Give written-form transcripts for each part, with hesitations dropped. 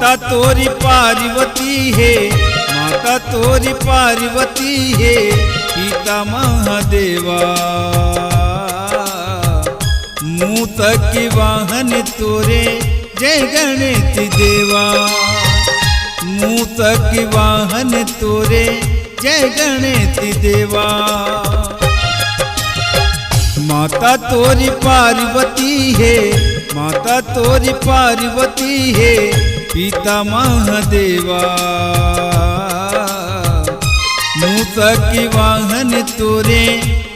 माता तोरी पार्वती है, माता तोरी पार्वती है, पिता महादेवा। मूत की वाहन तोरे जय गणेश देवा। मूत की वाहन तोरे जय गणेश देवा। माता तोरी पार्वती है, माता तोरी पार्वती है, पिता महादेवा। मूत की वाहन तोरे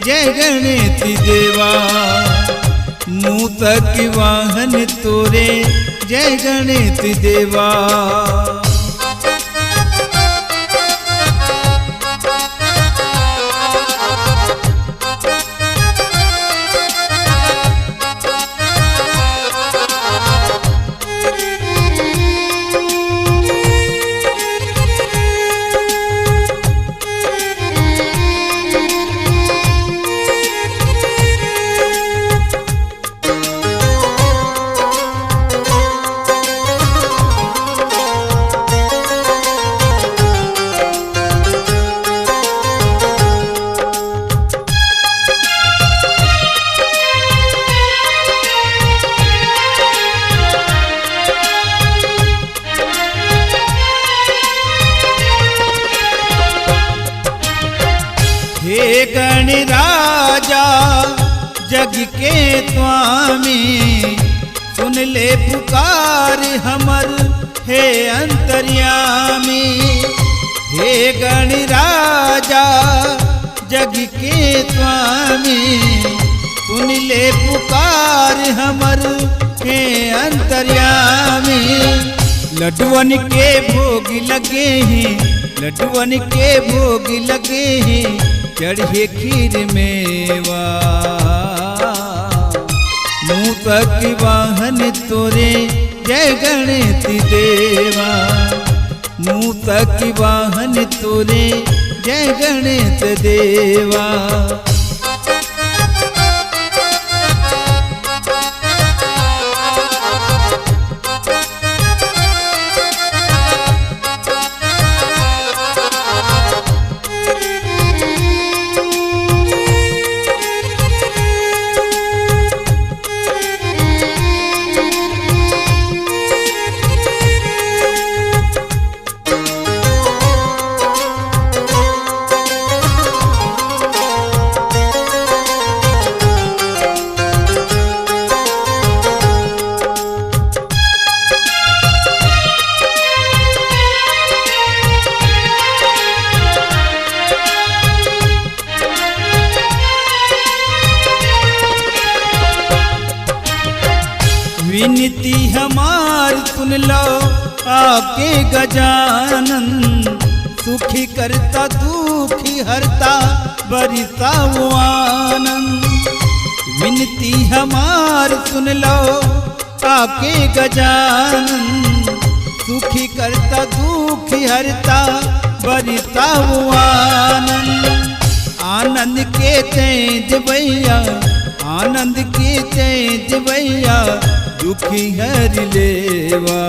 जय गणेश देवा। मूत की वाहन तोरे जय गणेश देवा। हे गणराजा जग के स्वामी, सुन ले पुकार हमर हे अंतर्यामी। हे गणराजा जग के स्वामी, सुन ले पुकार हमर हे अंतर्यामी। लड्डुअन के भोग लगे हैं, लड्डुअन के भोग लगे हैं, चढ़े खीर मेवा। मूत की वाहन तोरे जय गणेश देवा। मूत की वाहन तोरे जय गणेश देवा। विनती हमार सुन लो आपके गजानन। सुखी करता दुखी हरता बरिता वो आनंद। विनती हमार सुन लो आपके गजानन। सुखी करता दुखी हरता बरिता वो आनंद। आनंद के तेज भैया, आनंद के तेज भैया, दुखी हर लेवा।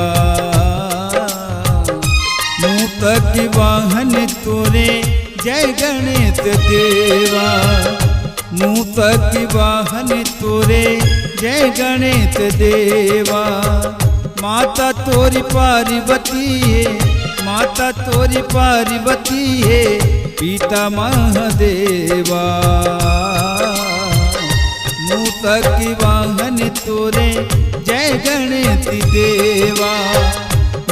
मूत की वाहन तोरे जय गणेश देवा। मूत की वाहन तोरे जय गणेश देवा। माता तोरी पार्वती है, माता तोरी पार्वती है, पिता महादेवा। मूत की वाहन तोरे जय गणेश देवा।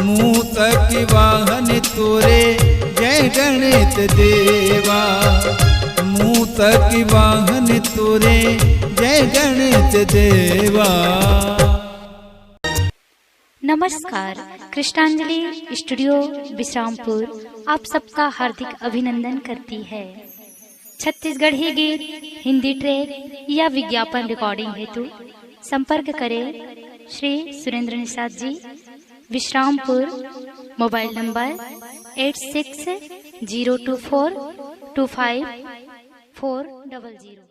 मूत की वाहन तोरे जय गणेश देवा। मूत की वाहन तोरे जय गणेश देवा। नमस्कार, कृष्णांजलि स्टूडियो विश्रामपुर आप सबका हार्दिक अभिनंदन करती है। छत्तीसगढ़ी गीत, हिंदी ट्रैक या विज्ञापन रिकॉर्डिंग हेतु संपर्क करें श्री सुरेंद्र निषाद जी, विश्रामपुर। Mobile number 8602425400।